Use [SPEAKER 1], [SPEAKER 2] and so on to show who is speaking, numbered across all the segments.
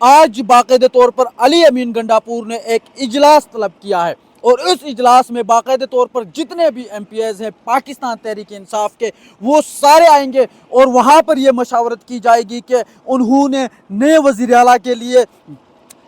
[SPEAKER 1] آج باقاعدہ طور پر علی امین گنڈاپور نے ایک اجلاس طلب کیا ہے اور اس اجلاس میں باقاعدہ طور پر جتنے بھی ایم پی ایز ہیں پاکستان تحریک انصاف کے وہ سارے آئیں گے اور وہاں پر یہ مشاورت کی جائے گی کہ انہوں نے نئے وزیر اعلیٰ کے لیے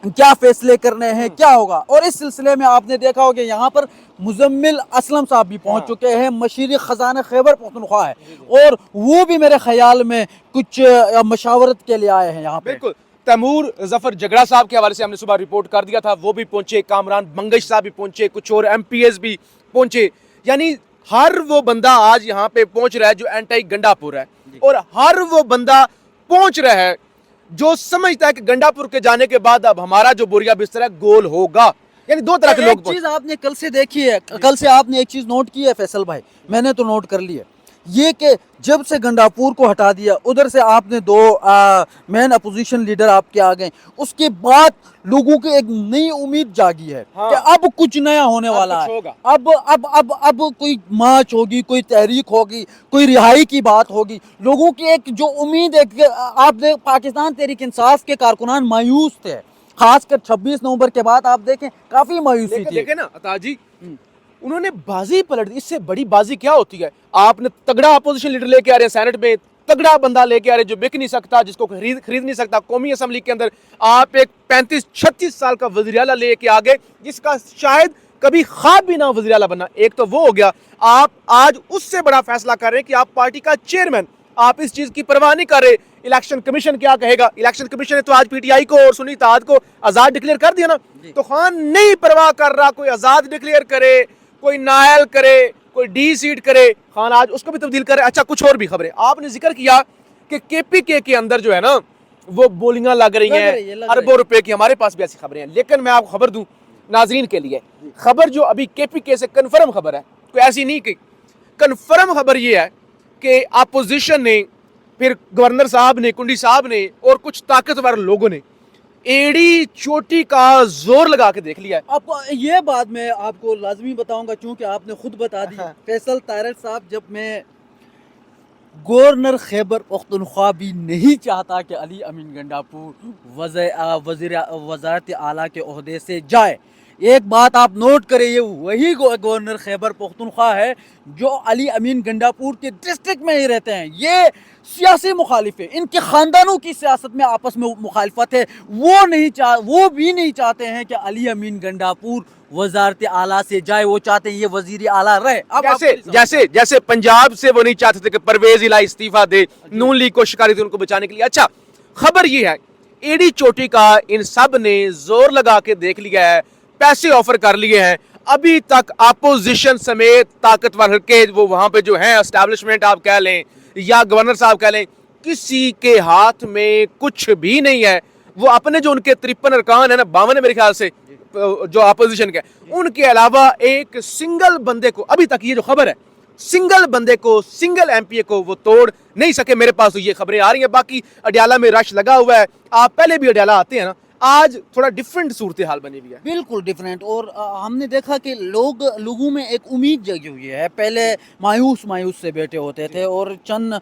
[SPEAKER 1] کیا فیصلے کرنے ہیں، کیا ہوگا۔ اور اس سلسلے میں آپ نے دیکھا ہوگا یہاں پر مزمل اسلم صاحب بھی پہنچ چکے ہیں، مشیر خزانہ خیبر پختونخوا ہے اور وہ بھی میرے خیال میں کچھ مشاورت کے لیے آئے ہیں یہاں پہ۔
[SPEAKER 2] بالکل، تیمور ظفر جگڑا صاحب کے حوالے سے ہم نے صبح رپورٹ کر دیا تھا، وہ بھی پہنچے، کامران منگش صاحب بھی پہنچے، کچھ اور ایم پی ایس بھی پہنچے، یعنی ہر وہ بندہ آج یہاں پہ پہنچ رہا ہے جو اینٹی گنڈاپور ہے، اور ہر وہ بندہ پہنچ رہا ہے جو سمجھتا ہے کہ گنڈاپور کے جانے کے بعد اب ہمارا جو بوریا بستر ہے گول ہوگا، یعنی دو طرح کے لوگ
[SPEAKER 1] ایک چیز آپ نے کل سے دیکھی ہے، کل سے آپ نے ایک چیز نوٹ کی ہے فیصل بھائی، میں نے تو نوٹ کر لی ہے، یہ کہ جب سے گنڈاپور کو ہٹا دیا ادھر سے آپ نے دو مین اپوزیشن لیڈر آپ کے آ گئے، اس کے بعد لوگوں کی ایک نئی امید جاگی ہے کہ اب کچھ نیا ہونے والا ہے، اب کوئی مارچ ہوگی، کوئی تحریک ہوگی، کوئی رہائی کی بات ہوگی، لوگوں کی ایک جو امید ہے کہ آپ پاکستان تحریک انصاف کے کارکنان مایوس تھے، خاص کر 26 نومبر کے بعد آپ دیکھیں کافی مایوسی تھی۔
[SPEAKER 2] دیکھیں نا عطا جی، انہوں نے بازی پلٹ دی، اس سے بڑی بازی کیا ہوتی ہے؟ آپ نے تگڑا اپوزیشن لیڈر لے کے آ رہے ہیں سینٹ میں، تگڑا بندہ لے کے آ رہے ہیں جو بک نہیں سکتا، جس کو خرید نہیں سکتا، قومی اسمبلی کے اندر آپ ایک 35-36 سال کا وزیر اعلیٰ لے کے آگے جس کا شاید کبھی خواب بھی نہ وزیر اعلیٰ بننا، ایک تو وہ ہو گیا، آپ آج اس سے بڑا فیصلہ کر رہے ہیں کہ آپ پارٹی کا چیئرمین، آپ اس چیز کی پرواہ نہیں کر رہے الیکشن کمیشن کیا کہے گا۔ الیکشن کمیشن نے تو آج پی ٹی آئی کو اور سنی اتحاد کو آزاد ڈکلیئر کر دیا نا، تو خان نہیں پرواہ کر رہا کوئی آزاد ڈکلیئر کرے، کوئی نائل کرے، کوئی ڈی سیٹ کرے، خان آج اس کو بھی تبدیل کرے۔ اچھا کچھ اور بھی خبریں آپ نے ذکر کیا کہ کے پی کے اندر جو ہے نا وہ بولنگاں لگ رہی ہیں اربوں روپے کی، ہمارے پاس بھی ایسی خبریں ہیں، لیکن میں آپ کو خبر دوں ناظرین کے لیے، خبر جو ابھی کے پی کے سے کنفرم خبر ہے، کوئی ایسی نہیں کہ کنفرم خبر یہ ہے کہ اپوزیشن نے، پھر گورنر صاحب نے، کنڈی صاحب نے اور کچھ طاقتور لوگوں نے ایڑی چوٹی کا زور لگا کے دیکھ لیا ہے۔
[SPEAKER 1] اب یہ بات میں آپ کو لازمی بتاؤں گا چونکہ آپ نے خود بتا دی، فیصل طاہر صاحب، جب میں گورنر خیبر پختونخوا بھی نہیں چاہتا کہ علی امین گنڈاپور وزارت اعلیٰ کے عہدے سے جائے، ایک بات آپ نوٹ کریں، یہ وہی گورنر خیبر پختونخوا ہے جو علی امین گنڈاپور کے ڈسٹرکٹ میں ہی رہتے ہیں، یہ سیاسی مخالف ہے، ان کے خاندانوں کی سیاست میں آپس میں مخالفت ہے، وہ بھی نہیں چاہتے ہیں کہ علی امین گنڈاپور وزارت اعلیٰ سے جائے، وہ چاہتے ہیں یہ وزیر اعلیٰ رہے۔
[SPEAKER 2] جیسے پنجاب سے وہ نہیں چاہتے تھے کہ پرویز الہی استعفیٰ دے، نون لیگ کو شکاری تھی ان کو بچانے کے لیے۔ اچھا خبر یہ ہے ایڑی چوٹی کا ان سب نے زور لگا کے دیکھ لیا ہے، پیسے آفر کر لیے ہیں، ابھی تک اپوزیشن سمیت طاقتور حلقے وہ وہاں پہ جو ہیں اسٹیبلشمنٹ آپ کہہ لیں یا گورنر صاحب کہہ لیں، کسی کے ہاتھ میں کچھ بھی نہیں ہے، وہ اپنے جو ان کے 53 ارکان ہیں نا، 52 ہے میرے خیال سے جو اپوزیشن کے، ان کے علاوہ ایک سنگل بندے کو، ابھی تک یہ جو خبر ہے سنگل بندے کو، سنگل ایم پی اے کو وہ توڑ نہیں سکے۔ میرے پاس تو یہ خبریں آ رہی ہیں، باقی اڈیالہ میں رش لگا ہوا ہے، آپ پہلے بھی اڈیالہ آتے ہیں نا، آج تھوڑا ڈیفرنٹ صورتحال بنی ہوئی ہے،
[SPEAKER 1] بالکل ڈیفرنٹ، اور ہم نے دیکھا کہ لوگوں میں ایک امید جگی ہوئی ہے، پہلے مایوس سے بیٹھے ہوتے تھے اور چند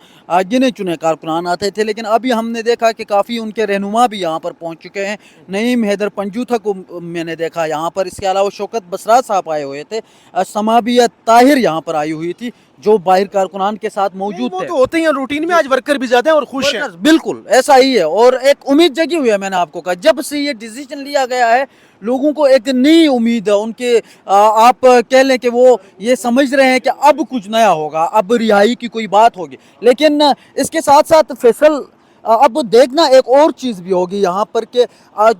[SPEAKER 1] گنے چنے کارکنان آتے تھے، لیکن ابھی ہم نے دیکھا کہ کافی ان کے رہنما بھی یہاں پر پہنچ چکے ہیں، نعیم حیدر پنجوتھا کو میں نے دیکھا یہاں پر، اس کے علاوہ شوکت بسرا صاحب آئے ہوئے تھے، سمابیہ طاہر یہاں پر آئی ہوئی تھی جو باہر کارکنان کے ساتھ موجود تھے۔
[SPEAKER 2] وہ تو ہوتے ہیں روٹین میں، آج ورکر بھی زیادہ ہیں اور خوش ہیں،
[SPEAKER 1] بالکل ایسا ہی ہے، اور ایک امید جگی ہوئی ہے، میں نے آپ کو کہا جب سے یہ ڈیسیژن لیا گیا ہے لوگوں کو ایک نئی امید ہے، ان کے آپ کہہ لیں کہ وہ یہ سمجھ رہے ہیں کہ اب کچھ نیا ہوگا، اب رہائی کی کوئی بات ہوگی، لیکن اس کے ساتھ ساتھ فیصل اب دیکھنا ایک اور چیز بھی ہوگی یہاں پر کہ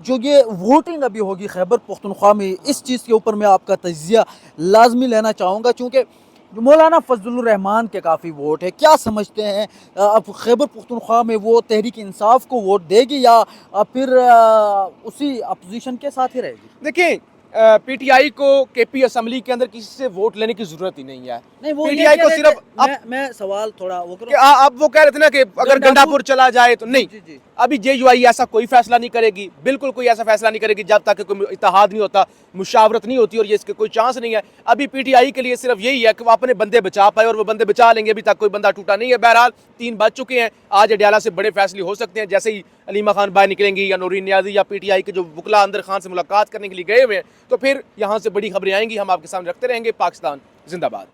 [SPEAKER 1] جو یہ ووٹنگ ابھی ہوگی خیبر پختونخوا میں، اس چیز کے اوپر میں آپ کا تجزیہ لازمی لینا چاہوں گا، چونکہ مولانا فضل الرحمان کے کافی ووٹ ہے، کیا سمجھتے ہیں اب خیبر پختونخوا میں وہ تحریک انصاف کو ووٹ دے گی یا پھر اسی اپوزیشن کے ساتھ ہی رہے گی؟
[SPEAKER 2] دیکھیں پی ٹی آئی کو کے پی اسمبلی کے اندر کسی سے ووٹ لینے کی ضرورت ہی نہیں ہے،
[SPEAKER 1] نہیں وہ
[SPEAKER 2] پی ٹی آئی کو صرف
[SPEAKER 1] میں سوال تھوڑا وہ کروں،
[SPEAKER 2] اب وہ کہہ رہے تھے نا کہ اگر گنڈاپور چلا جائے تو نہیں، ابھی JUI ایسا کوئی فیصلہ نہیں کرے گی, بالکل کوئی ایسا فیصلہ نہیں کرے گی جب تک کہ کوئی اتحاد نہیں ہوتا, مشاورت نہیں ہوتی, اور یہ اس کے کوئی چانس نہیں ہے. ابھی PTI کے لیے صرف یہی ہے کہ وہ اپنے بندے بچا پائے, اور وہ بندے بچا لیں گے. ابھی تک کوئی بندہ ٹوٹا نہیں ہے. بہرحال 3 بج چکے ہیں, آج اڈیالہ سے بڑے فیصلے ہو سکتے ہیں. جیسے ہی علیمہ خان باہر نکلیں گی, یا نورین نیازی, یا PTI کے جو وکلا اندر خان سے ملاقات کرنے کے لیے گئے ہوئے ہیں, تو پھر یہاں سے بڑی خبریں آئیں گی. ہم آپ کے سامنے رکھتے رہیں گے. پاکستان زندہ باد.